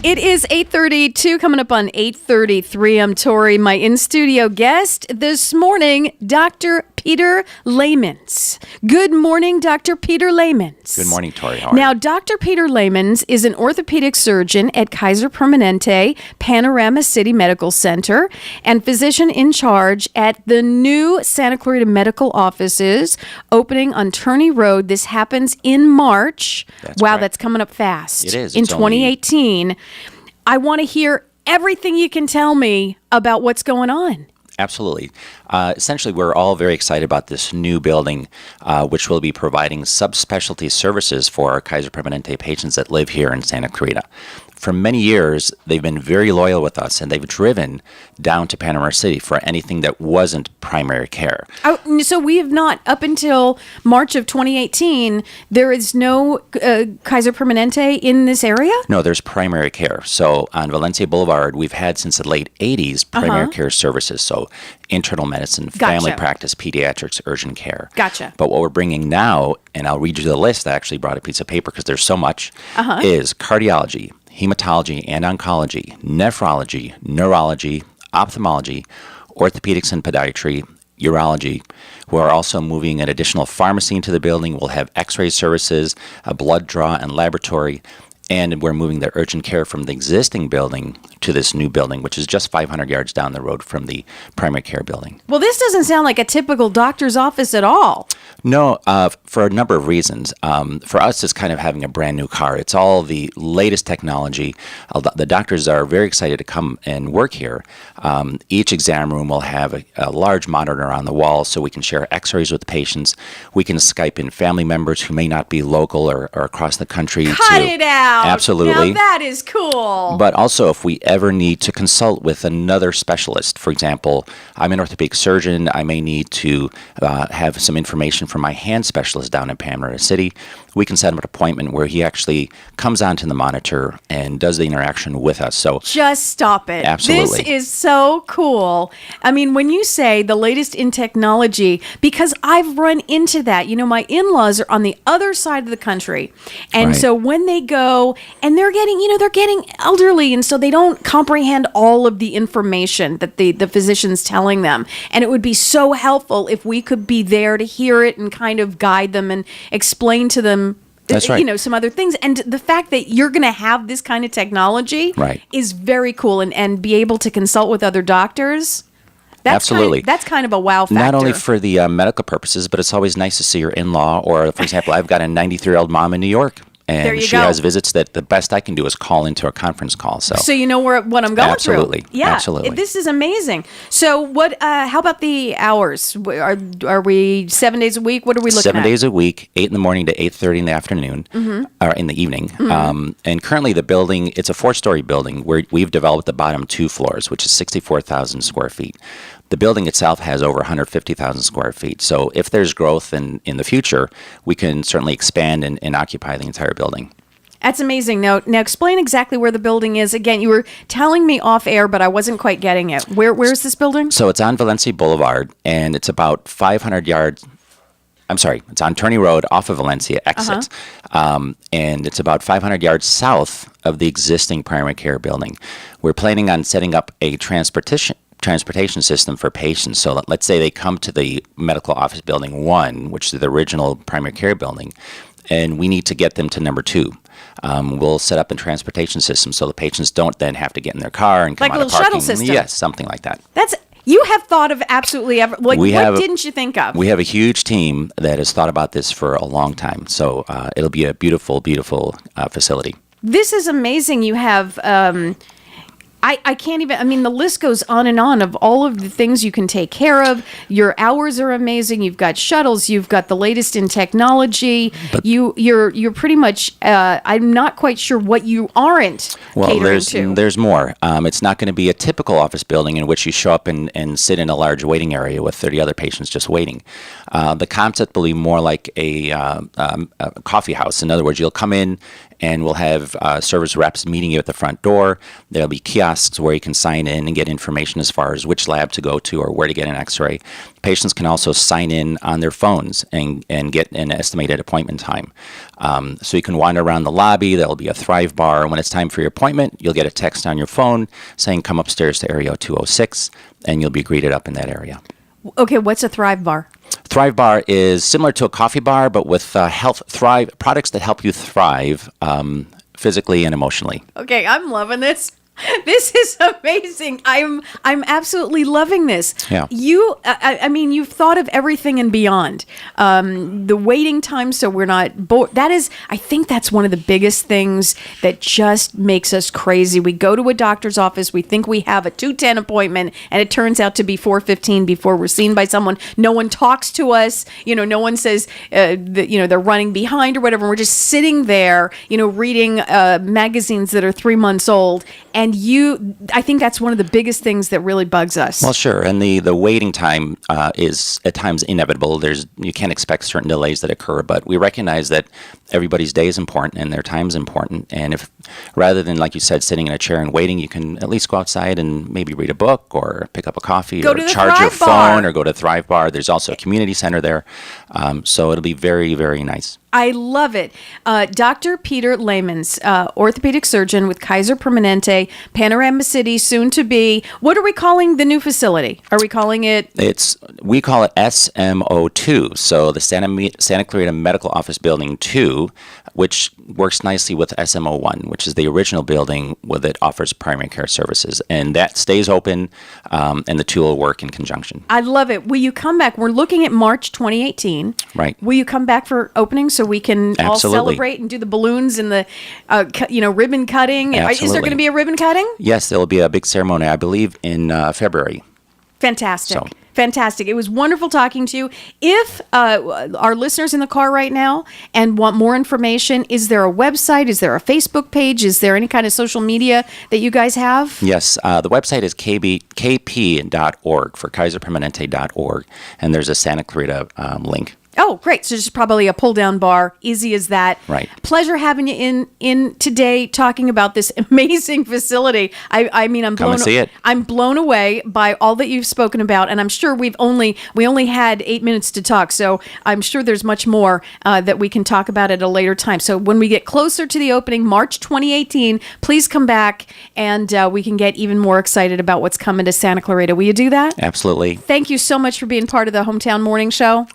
It is 8:32, coming up on 8:33. I'm Tori. My in-studio guest this morning, Dr. Peter Laimins. Good morning, Dr. Peter Laimins. Good morning, Tori. How are Now, you? Dr. Peter Laimins is an orthopedic surgeon at Kaiser Permanente, Panorama City Medical Center, and physician in charge at the new Santa Clarita medical offices opening on Turney Road. This happens in March. That's wow, correct. that's coming up fast. It is. In It's only 2018. I want to hear everything you can tell me about what's going on. Absolutely. Essentially, we're all very excited about this new building, which will be providing subspecialty services for our Kaiser Permanente patients that live here in Santa Clarita. For many years, they've been very loyal with us, and they've driven down to Panama City for anything that wasn't primary care. Oh, so we have not, up until March of 2018, there is no Kaiser Permanente in this area? No, there's primary care. So on Valencia Boulevard, we've had since the late 80s primary care services. So internal medicine, family practice, pediatrics, urgent care. Gotcha. But what we're bringing now, and I'll read you the list, I actually brought a piece of paper because there's so much, is cardiology, hematology and oncology, nephrology, neurology, ophthalmology, orthopedics and podiatry, urology. We're also moving an additional pharmacy into the building. We'll have x-ray services, a blood draw and laboratory, and we're moving the urgent care from the existing building to this new building, which is just 500 yards down the road from the primary care building. Well, this doesn't sound like a typical doctor's office at all. No, for a number of reasons. For us, it's kind of having a brand new car. It's all the latest technology. The doctors are very excited to come and work here. Each exam room will have a large monitor on the wall so we can share x-rays with patients. We can Skype in family members who may not be local or across the country. Cut it out. Absolutely. Now that is cool. But also, if we ever need to consult with another specialist, for example, I'm an orthopedic surgeon, I may need to have some information from my hand specialist down in Panama City, we can set up an appointment where he actually comes onto the monitor and does the interaction with us. So just stop it. Absolutely. This is so cool. I mean, when you say the latest in technology, because I've run into that. You know, my in-laws are on the other side of the country. And so when they go and they're getting elderly, and so they don't comprehend all of the information that the physician's telling them. And it would be so helpful if we could be there to hear it and kind of guide them and explain to them, that's right, some other things. And the fact that you're going to have this kind of technology is very cool, and be able to consult with other doctors. Absolutely. That's kind of a wow factor. Not only for the medical purposes, but it's always nice to see your in-law, or, for example, I've got a 93-year-old mom in New York. And she has visits that the best I can do is call into a conference call. So you know what I'm going absolutely. through. Yeah, absolutely. This is amazing. So how about the hours? Are we 7 days a week? What are we looking at? 7 days a week, 8 in the morning to 8:30 in the afternoon, or in the evening. And currently the building, it's a 4-story building where we've developed the bottom 2 floors, which is 64,000 square feet. The building itself has over 150,000 square feet. So if there's growth in the future, we can certainly expand and occupy the entire building. That's amazing. Now explain exactly where the building is. Again, you were telling me off air, but I wasn't quite getting it. Where's this building? So it's on Valencia Boulevard, and it's about 500 yards. I'm sorry, it's on Turney Road off of Valencia exit. And it's about 500 yards south of the existing primary care building. We're planning on setting up a transportation system for patients. So let's say they come to the medical office building 1, which is the original primary care building, and we need to get them to number 2. We'll set up a transportation system so the patients don't then have to get in their car and come out of parking. Like a little shuttle system? Yes, something like that. You have thought of absolutely everything. What didn't you think of? We have a huge team that has thought about this for a long time. So it'll be a beautiful, beautiful facility. This is amazing. You have I can't even, I mean, the list goes on and on of all of the things you can take care of. Your hours are amazing. You've got shuttles. You've got the latest in technology. But you're pretty much, I'm not quite sure what you aren't catering to. There's more. It's not going to be a typical office building in which you show up and sit in a large waiting area with 30 other patients just waiting. The concept will be more like a coffee house. In other words, you'll come in and we'll have service reps meeting you at the front door. There'll be kiosks kiosks where you can sign in and get information as far as which lab to go to or where to get an x-ray. Patients can also sign in on their phones and get an estimated appointment time. So you can wander around the lobby. There'll be a Thrive bar. When it's time for your appointment, you'll get a text on your phone saying, come upstairs to area 206, and you'll be greeted up in that area. Okay, what's a Thrive bar? Thrive bar is similar to a coffee bar, but with Thrive products that help you thrive physically and emotionally. Okay, I'm loving this. This is amazing. I'm absolutely loving this. Yeah. I mean, you've thought of everything and beyond. The waiting time, so we're not bored. I think that's one of the biggest things that just makes us crazy. We go to a doctor's office, we think we have a 2:10 appointment, and it turns out to be 4:15 before we're seen by someone. No one talks to us. No one says that, they're running behind or whatever. We're just sitting there, reading magazines that are 3 months old. And I think that's one of the biggest things that really bugs us. Well, sure. And the waiting time is at times inevitable. You can't expect certain delays that occur, but we recognize that everybody's day is important and their time is important. And if rather than, like you said, sitting in a chair and waiting, you can at least go outside and maybe read a book or pick up a coffee or charge your phone or go to Thrive Bar. There's also a community center there. So it'll be very, very nice. I love it. Dr. Peter Laimins, orthopedic surgeon with Kaiser Permanente, Panorama City, soon to be. What are we calling the new facility? Are we calling it? We call it SMO2, so the Santa Clarita Medical Office Building 2, which works nicely with SMO1, which is the original building that offers primary care services. And that stays open, and the two will work in conjunction. I love it. Will you come back? We're looking at March 2018. Right. Will you come back for openings so we can all celebrate and do the balloons and the ribbon cutting? Absolutely. Is there going to be a ribbon cutting? Yes, there will be a big ceremony, I believe, in February. Fantastic. Fantastic. It was wonderful talking to you. If our listeners in the car right now and want more information, is there a website? Is there a Facebook page? Is there any kind of social media that you guys have? Yes. The website is kp.org for kaiserpermanente.org, and there's a Santa Clarita link. Oh, great. So just probably a pull-down bar. Easy as that. Right. Pleasure having you in today talking about this amazing facility. I mean, Come and see it. I'm blown away by all that you've spoken about, and I'm sure we only had 8 minutes to talk, so I'm sure there's much more that we can talk about at a later time. So when we get closer to the opening, March 2018, please come back, and we can get even more excited about what's coming to Santa Clarita. Will you do that? Absolutely. Thank you so much for being part of the Hometown Morning Show.